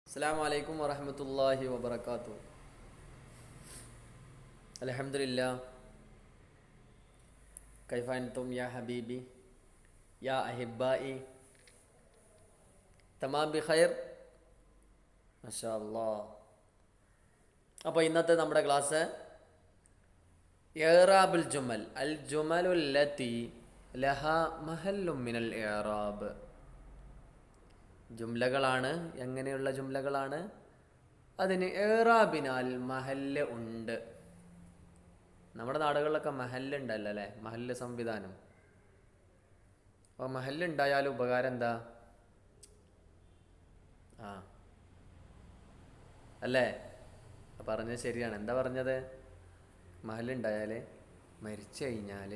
അസ്സലാമു അലൈക്കും വറഹ്മത്തുള്ളാഹി വബറകാതുഹു. അൽഹംദുലില്ലാ. കൈഫ അൻതും യാ ഹബീബി യാ അഹിബ്ബായി? തമാം ബിഖൈർ മാഷാ അല്ലാഹ്. അപ്പോൾ ഇന്നത്തെ നമ്മുടെ ക്ലാസ് ഇഅ്റാബുൽ ജുമൽ അൽ ജുമലുല്ലതി ലഹാ മഹല്ലും മിനൽ ഇഅ്റാബ്. ജുംലകളാണ്. എങ്ങനെയുള്ള ജുംലകളാണ്? അതിന് ഇഅ്റാബിനാൽ മഹല്ല് ഉണ്ട്. നമ്മുടെ നാടുകളിലൊക്കെ മഹല്ലുണ്ടല്ലോ അല്ലേ, മഹല്ല് സംവിധാനം. അപ്പോൾ മഹല്ലുണ്ടായാലും ഉപകാരം എന്താ? അല്ലേ? പറഞ്ഞത് ശരിയാണ്. എന്താ പറഞ്ഞത്? മഹല്ലുണ്ടായാൽ മരിച്ചു കഴിഞ്ഞാൽ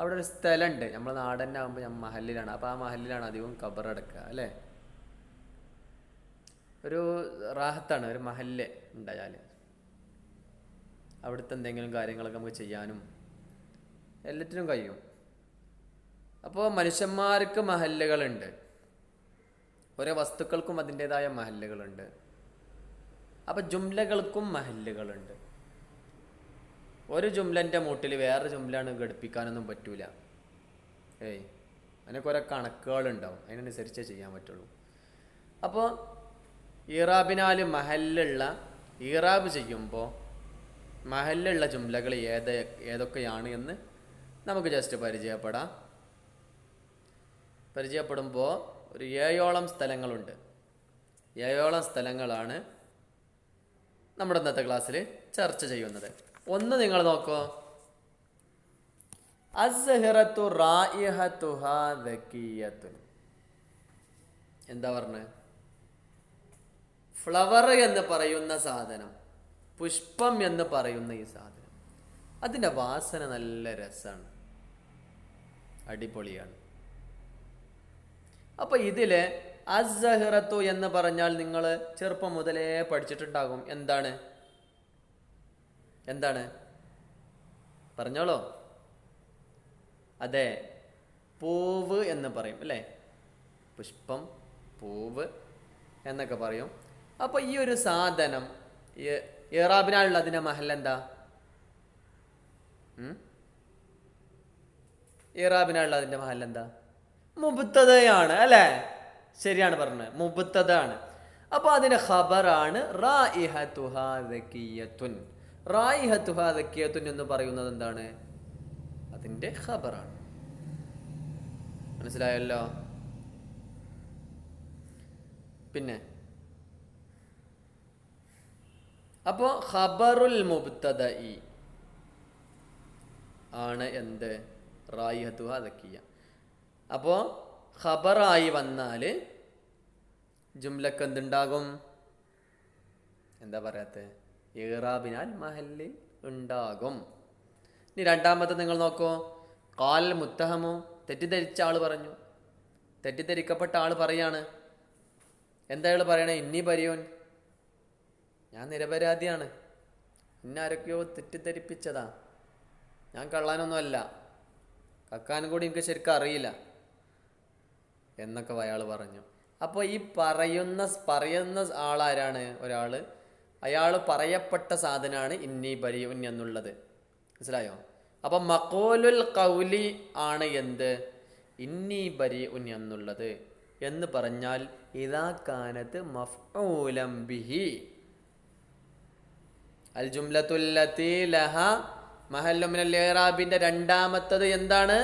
അവിടെ ഒരു സ്ഥലമുണ്ട്. നമ്മൾ നാട് തന്നെ ആകുമ്പോൾ മഹല്ലിലാണ്. അപ്പോൾ ആ മഹല്ലിലാണ് അധികവും ഖബറടക്കുക അല്ലേ. ഒരു റാഹത്താണ് ഒരു മഹല്ല് ഉണ്ടായാൽ. അവിടുത്തെ എന്തെങ്കിലും കാര്യങ്ങളൊക്കെ നമുക്ക് ചെയ്യാനും എല്ലാറ്റിനും കഴിയും. അപ്പോൾ മനുഷ്യന്മാർക്ക് മഹല്ലുകളുണ്ട്, ഓരോ വസ്തുക്കൾക്കും അതിൻ്റേതായ മഹല്ലുകളുണ്ട്. അപ്പോൾ ജുംലകൾക്കും മഹല്ലുകളുണ്ട്. ഒരു ജുംലൻ്റെ മൂട്ടിൽ വേറെ ജുംലാണ് ഘടിപ്പിക്കാനൊന്നും പറ്റൂല. അതിനൊക്കെ ഓരോ കണക്കുകളുണ്ടാവും, അതിനനുസരിച്ചേ ചെയ്യാൻ പറ്റുള്ളൂ. അപ്പോൾ ഇറാബിനാൽ മഹല്ലുള്ള ഇറാബ് ചെയ്യുമ്പോൾ മഹല്ലുള്ള ജുംലകൾ ഏതൊക്കെയാണ് എന്ന് നമുക്ക് ജസ്റ്റ് പരിചയപ്പെടുമ്പോൾ ഒരു 7ഓളം സ്ഥലങ്ങളുണ്ട്. 7ഓളം സ്ഥലങ്ങളാണ് നമ്മുടെ ഇന്നത്തെ ക്ലാസ്സിൽ ചർച്ച ചെയ്യുന്നത്. ഒന്ന് നിങ്ങൾ നോക്കൂ. അസ്സഹറത്തു റായിഹത്തുഹാ ദകിയത്തുൻ. എന്താ പറഞ്ഞത്? ഫ്ലവർ എന്ന് പറയുന്ന സാധനം, പുഷ്പം എന്ന് പറയുന്ന ഈ സാധനം, അതിൻ്റെ വാസന നല്ല രസമാണ്, അടിപൊളിയാണ്. അപ്പോൾ ഇതിൽ അസ്സഹറത്തു എന്ന് പറഞ്ഞാൽ നിങ്ങൾ ചെറുപ്പം മുതലേ പഠിച്ചിട്ടുണ്ടാകും. എന്താണ് പറഞ്ഞോളൂ. അതെ, പൂവ് എന്ന് പറയും അല്ലേ. പുഷ്പം, പൂവ് എന്നൊക്കെ പറയും. അപ്പോൾ ഈ ഒരു സാധനം ഇറാബിനാലുള്ള അതിൻ്റെ മഹൽ എന്താ? ഇറാബിനാലുള്ള അതിൻ്റെ മഹൽ എന്താ? മുബ്തദയാണ് അല്ലേ. ശരിയാണ് പറഞ്ഞത്, മുബ്തദാണ്. അപ്പോൾ അതിൻ്റെ ഖബറാണ് റായിഹത്തുഹാ ദകിയത്തുൻ. റായിഹത്തുഹാ ദകിയത്തുൻ എന്ന് പറയുന്നത് എന്താണ്? അതിൻ്റെ ഖബറാണ്. മനസ്സിലായല്ലോ? പിന്നെ അപ്പോൾ ഖബറുൽ മുബ്തദഇ ആണ് എന്ത്? റായിഹത്തുഹാ ദകിയ. അപ്പോൾ ഖബറായി വന്നാൽ ജുംലക്ക് എന്തുണ്ടാകും? എന്താ പറയാത്തെ? ഇറാബിനാൽ മഹല്ലിൽ ഉണ്ടാകും. ഇനി രണ്ടാമത്തെ നിങ്ങൾ നോക്കൂ. ഖാൽ മുത്തഹമു, തെറ്റിദ്ധരിച്ച ആൾ പറഞ്ഞു, തെറ്റിദ്ധരിക്കപ്പെട്ട ആൾ പറയാണ്. എന്താ അയാൾ പറയണേ? ഇന്നി ബരിയോൻ, ഞാൻ നിരപരാധിയാണ്, ഇന്നാരൊക്കെയോ തെറ്റിദ്ധരിപ്പിച്ചതാ, ഞാൻ കള്ളാനൊന്നുമല്ല, കക്കാനും കൂടി എനിക്ക് ശരിക്കും അറിയില്ല എന്നൊക്കെ അയാൾ പറഞ്ഞു. അപ്പോൾ ഈ പറയുന്ന ആളാരാണ്? അയാൾ പറയപ്പെട്ട സാധനമാണ് ഇന്നി ബരിയുൻ എന്നുള്ളത്. മനസ്സിലായോ? അപ്പം മഖൂലുൽ ഖൗലി ആണ് എന്ത്? ഇന്നി ബരിഉൻ എന്നുള്ളത്. എന്ന് പറഞ്ഞാൽ ഇദാ കാനത്ത് മഫ്ഊലൻ ബിഹി അൽ ജുംലത്തുല്ലതി ലഹാ മഹല്ലു മിനൽ ഇറാബിന്റെ രണ്ടാമത്തത് എന്താണ്?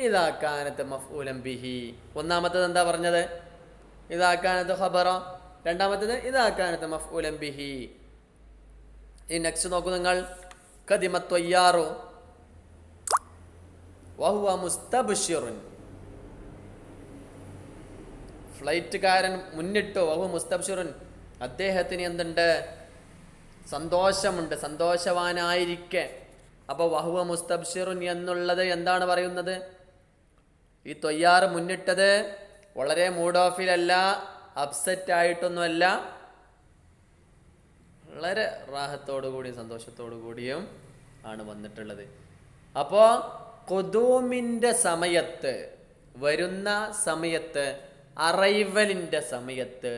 ഇദാ കാനത്ത് മഫ്ഊലൻ ബിഹി. ഒന്നാമത്തത് എന്താ പറഞ്ഞത്? ഇദാ കാനത്ത് ഖബറ. രണ്ടാമത്തത് ഇദാ കാനത്ത് മഫ്ഊലൻ ബിഹി. ഈ നെക്സ്റ്റ് നോക്കൂ നിങ്ങൾ. ഖദിമത് ത്വയ്യാറു വഹുവ മുസ്തബ്ശിറുൻ. ഫ്ലൈറ്റുകാരൻ മുന്നിട്ടു. വഹുവ മുസ്തബ്ശിറുൻ, അദ്ദേഹത്തിന് എന്തുണ്ട്? സന്തോഷമുണ്ട്, സന്തോഷവാനായിരിക്കെ. അപ്പോൾ വഹുവ മുസ്തബ്ശിറുൻ എന്നുള്ളത് എന്താണ് പറയുന്നത്? ഈ ത്വയ്യാറ് മുന്നിട്ടത് വളരെ മൂഡ് ഓഫിലല്ല, അപ്സെറ്റ് ആയിട്ടൊന്നുമല്ല, വളരെ റാഹത്തോടു കൂടിയും സന്തോഷത്തോടു കൂടിയും ആണ് വന്നിട്ടുള്ളത്. അപ്പോൾ ഖുദൂമിൻ്റെ സമയത്ത്, വരുന്ന സമയത്ത്, അറൈവലിൻ്റെ സമയത്ത്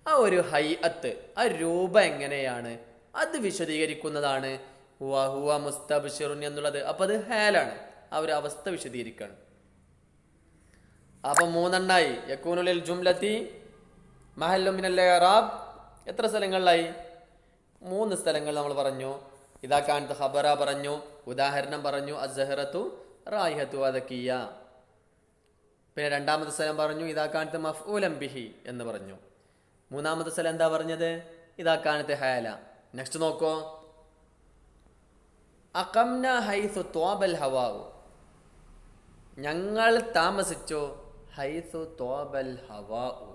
ആ ഒരു ഹൈഅത്ത്, ആ രൂപം എങ്ങനെയാണ്, അത് വിശദീകരിക്കുന്നതാണ് വഹുവ മുസ്തബ്ശിറുൻ എന്നുള്ളത്. അപ്പം അത് ഹാലാണ്, ആ ഒരു അവസ്ഥ വിശദീകരിക്കുകയാണ്. അപ്പം മൂന്നെണ്ണായി. യകൂനുൽ ജുംലത്തി മഹല്ലു മിനൽ ഇഅ്റാബ് എത്ര സ്ഥലങ്ങളിലായി? 3 സ്ഥലങ്ങൾ നമ്മൾ പറഞ്ഞു. ഇദാ കാനത്ത് ഖബറ പറഞ്ഞു, ഉദാഹരണം പറഞ്ഞു അസ്സഹറത്തു റായിഹത്തു വദക്കിയ. പിന്നെ രണ്ടാമത്തെ സ്ഥലം പറഞ്ഞു ഇദാ കാനത്ത് മഫ്ഊലൻ ബിഹി എന്ന് പറഞ്ഞു. മൂന്നാമത്തെ സ്ഥലം എന്താ പറഞ്ഞത്? ഇദാ കാനത്ത് ഹാല. നെക്സ്റ്റ് നോക്കോ, അഖംന ഹൈസു ത്വാബൽ ഹവാഉ, ഞങ്ങൾ താമസിച്ചു ഹൈസു ത്വാബൽ ഹവാഉ,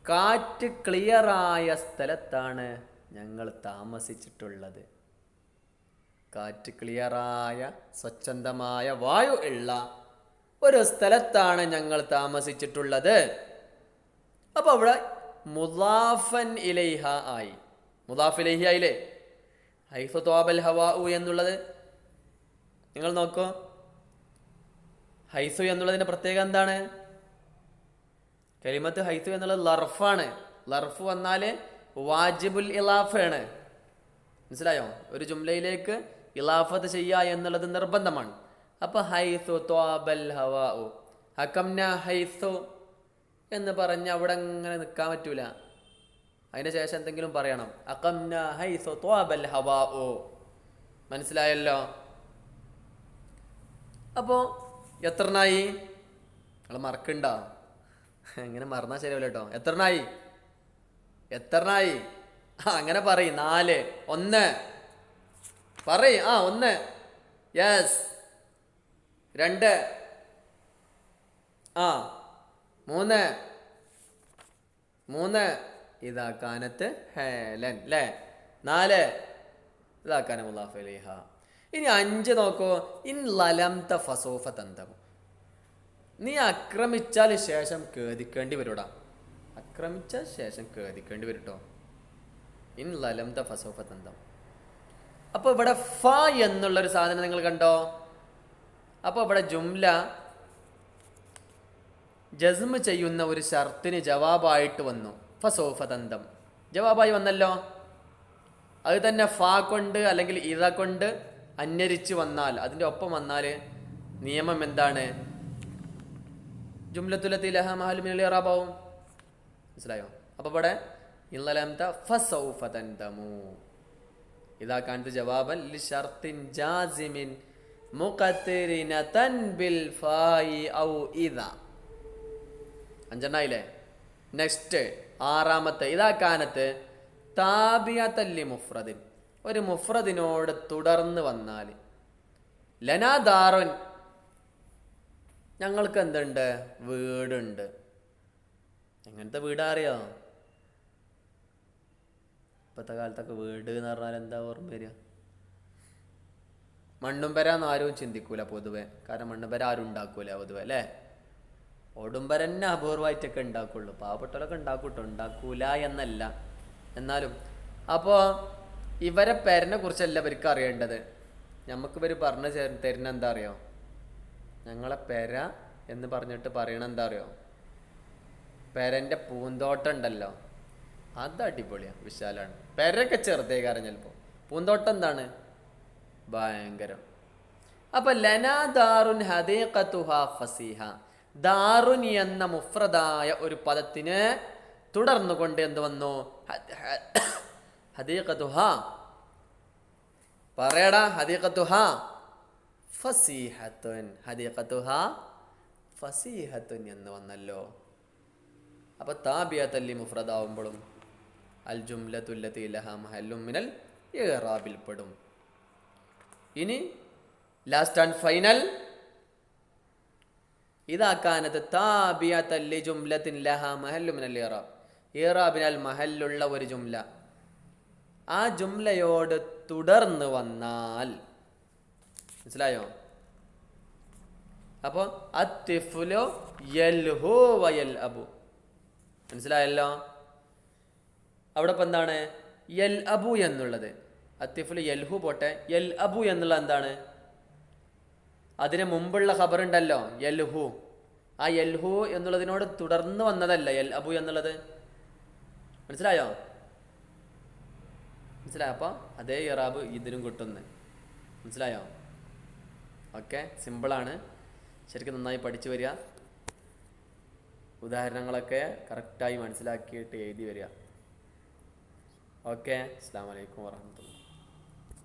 കാറ്റ് ക്ലിയറായ സ്ഥലത്താണ് ഞങ്ങൾ താമസിച്ചിട്ടുള്ളത്. കാറ്റ് ക്ലിയറായ സ്വച്ഛന്തമായ വായു ഉള്ള ഒരു സ്ഥലത്താണ് ഞങ്ങൾ താമസിച്ചിട്ടുള്ളത്. അപ്പോൾ അവിടെ മുദാഫൻ ഇലൈഹ ആയി. മുദാഫ് ഇലൈഹി ആയില്ലേ? ഹൈസു ത്വാബൽ ഹവാഉ എന്നുള്ളത് നിങ്ങൾ നോക്കൂ. ഹൈസു എന്നുള്ളതിൻ്റെ പ്രത്യേകത എന്താണ്? കലിമത്ത് ഹൈസു എന്നുള്ളത് ലർഫാണ്. ലർഫ് വന്നാൽ വാജിബുൽ ഇലാഫയാണ്. മനസ്സിലായോ? ഒരു ജുംലയിലേക്ക് ഇലാഫത്ത് ചെയ്യുക എന്നുള്ളത് നിർബന്ധമാണ്. അപ്പോൾ ഹൈസു ത്വാബൽ ഹവാഉ, ഹകംന ഹൈസു എന്ന് പറഞ്ഞ് അവിടെ അങ്ങനെ നിൽക്കാൻ പറ്റൂല. അതിന് ശേഷം എന്തെങ്കിലും പറയണം. അഖംന ഹൈസു ത്വാബൽ ഹവാഉ. മനസ്സിലായല്ലോ? അപ്പോൾ എത്രണ്ണായി? നിങ്ങൾ മറക്കണ്ടോ? ഇങ്ങനെ മറന്നാൽ ശരിയല്ല കേട്ടോ. എത്രണ്ണായി? അങ്ങനെ പറയും. 4, 1 പറയും. 1, യെസ്. 2, 3 ഇതാക്കാനത്ത് ഹേലൻ അല്ലേ? 4 ഇതാക്കാന മുദാഫ് ഇലൈഹ. ഇനി 5 നോക്കൂ. ഇൻ ലലംത ഫസൂഫ തന്തമു, നീ ആക്രമിച്ചാൽ ശേഷം ഖേദിക്കേണ്ടി വരൂടാ. ആക്രമിച്ച ശേഷം ഖേദിക്കേണ്ടി വരും കേട്ടോ. ഇൻ ലലംത ഫസൂഫ തന്തം. അപ്പോൾ ഇവിടെ ഫ എന്നുള്ളൊരു സാധനം നിങ്ങൾ കണ്ടോ? അപ്പോൾ ഇവിടെ ജുംല ജസ്മ് ചെയ്യുന്ന ഒരു ഷർത്തിന് ജവാബായിട്ട് വന്നു. ഫസൂഫ തന്തം ജവാബായി വന്നല്ലോ. അത് തന്നെ ഫ കൊണ്ട് അല്ലെങ്കിൽ ഇത കൊണ്ട് അന്വരിച്ച് വന്നാൽ, അതിൻ്റെ ഒപ്പം വന്നാൽ നിയമം എന്താണ്? ജുംലത്തുലത്തി ലഹ മഹല്ലു മിനൽ ഇഅ്റാബ് ആവും. മനസ്സിലായോ? അപ്പോൾ ഇവിടെ ഇൻലലംത ഫസൗഫ തന്തമു ഇദാ കാനത്ത് ജവാബൻ ലിശർത്തിൻ ജാസിമിൻ മുഖത്തരിനതൻ ബിൽ ഫായി ഔ ഇദ. 5 ആയില്ലേ? നെക്സ്റ്റ് 6 ഇദാ കാനത്ത് താബിയതൻ ലി മുഫ്രദിൻ, ഒരു മുഫ്രദിനോട് തുടർന്ന് വന്നാൽ ലനാ ദാറുൻ, ഞങ്ങൾക്ക് എന്തുണ്ട്? വീടുണ്ട്. എങ്ങനത്തെ വീടാ അറിയോ? ഇപ്പോഴത്തെ കാലത്തൊക്കെ വീട് എന്ന് പറഞ്ഞാൽ എന്താ ഓർമ്മ വരിക? മണ്ണും പെരാന്ന് ആരും ചിന്തിക്കൂല പൊതുവെ. കാരണം മണ്ണും പെര ആരും ഉണ്ടാക്കൂല പൊതുവെ അല്ലേ? ഓടുംപെര തന്നെ അപൂർവമായിട്ടൊക്കെ ഉണ്ടാക്കുള്ളൂ. പാവപ്പെട്ടവരൊക്കെ ഉണ്ടാക്കൂട്ടോ, ഉണ്ടാക്കൂല എന്നല്ല. എന്നാലും അപ്പോൾ ഇവരെ പെരനെ കുറിച്ചല്ല ഇവർക്ക് അറിയേണ്ടത്. നമുക്ക് ഇവർ പറഞ്ഞു തരുന്ന എന്താ അറിയോ? ഞങ്ങളെ പെര എന്ന് പറഞ്ഞിട്ട് പറയണ എന്താ അറിയോ? പെരൻ്റെ പൂന്തോട്ടം ഉണ്ടല്ലോ, അത് അടിപൊളിയാണ്, വിശാലാണ്. പെരൊക്കെ ചെറുതേക്കാരം ചിലപ്പോൾ, പൂന്തോട്ടം എന്താണ്? ഭയങ്കരം. അപ്പം ലനാ ദാറുൻ ഹദീഖതുഹ ഫസീഹ, ദാറുൻ എന്ന മുഫ്രദായ ഒരു പദത്തിന് തുടർന്നു കൊണ്ട് എന്ത് വന്നു? ഹദീഖതുഹ. പറയടാ, ഹദീഖതുഹ ഫസീഹത്തുൻ. ഹദീഖതുഹ ഫസീഹത്തുൻ എന്ന് വന്നല്ലോ. അപ്പോൾ താബിയത്തൻ ലി മുഫ്രദാവുമ്പോഴും അൽ ജുംലത്തുല്ലത്തി ലഹാ മഹല്ലും മിനൽ ഇഅ്റാബിൽ പെടും. ഇനി ലാസ്റ്റ് ആൻഡ് ഫൈനൽ, ഇദാ കാനത്ത് താബിയത്തൻ ലി ജുംലത്തിൻ ലഹാ മഹല്ലും മിനൽ ഇഅ്റാബ്, ഇഅ്റാബിനാൽ മഹല്ലുള്ള ഒരു ജുംല ആ ജുംലയോട് തുടർന്ന് വന്നാൽ, മനസ്സിലായോ? അപ്പോൾ അത്തിഫുലു യൽഹു വയൽഅബു, മനസ്സിലായല്ലോ? അവിടെ ഇപ്പം എന്താണ്? യൽ അബു എന്നുള്ളത്. അത്തിഫുൽ യൽഹു പോട്ടെ, യൽ അബു എന്നുള്ള എന്താണ്? അതിന് മുമ്പുള്ള ഖബർ ഉണ്ടല്ലോ യൽഹു, ആ യൽഹു എന്നുള്ളതിനോട് തുടർന്ന് വന്നതല്ല യൽ അബു എന്നുള്ളത്. മനസ്സിലായോ? മനസ്സിലായോ? അപ്പോൾ അതേ ഇറാബ് ഇതിനും കിട്ടുന്നു. മനസ്സിലായോ? ഓക്കെ, സിമ്പിളാണ്. ശരിക്കും നന്നായി പഠിച്ചു വരിക. ഉദാഹരണങ്ങളൊക്കെ കറക്റ്റായി മനസ്സിലാക്കിയിട്ട് എഴുതി വരിക. ഓക്കെ, അസ്സലാമു അലൈക്കും വറഹ്മത്തുള്ളാഹി.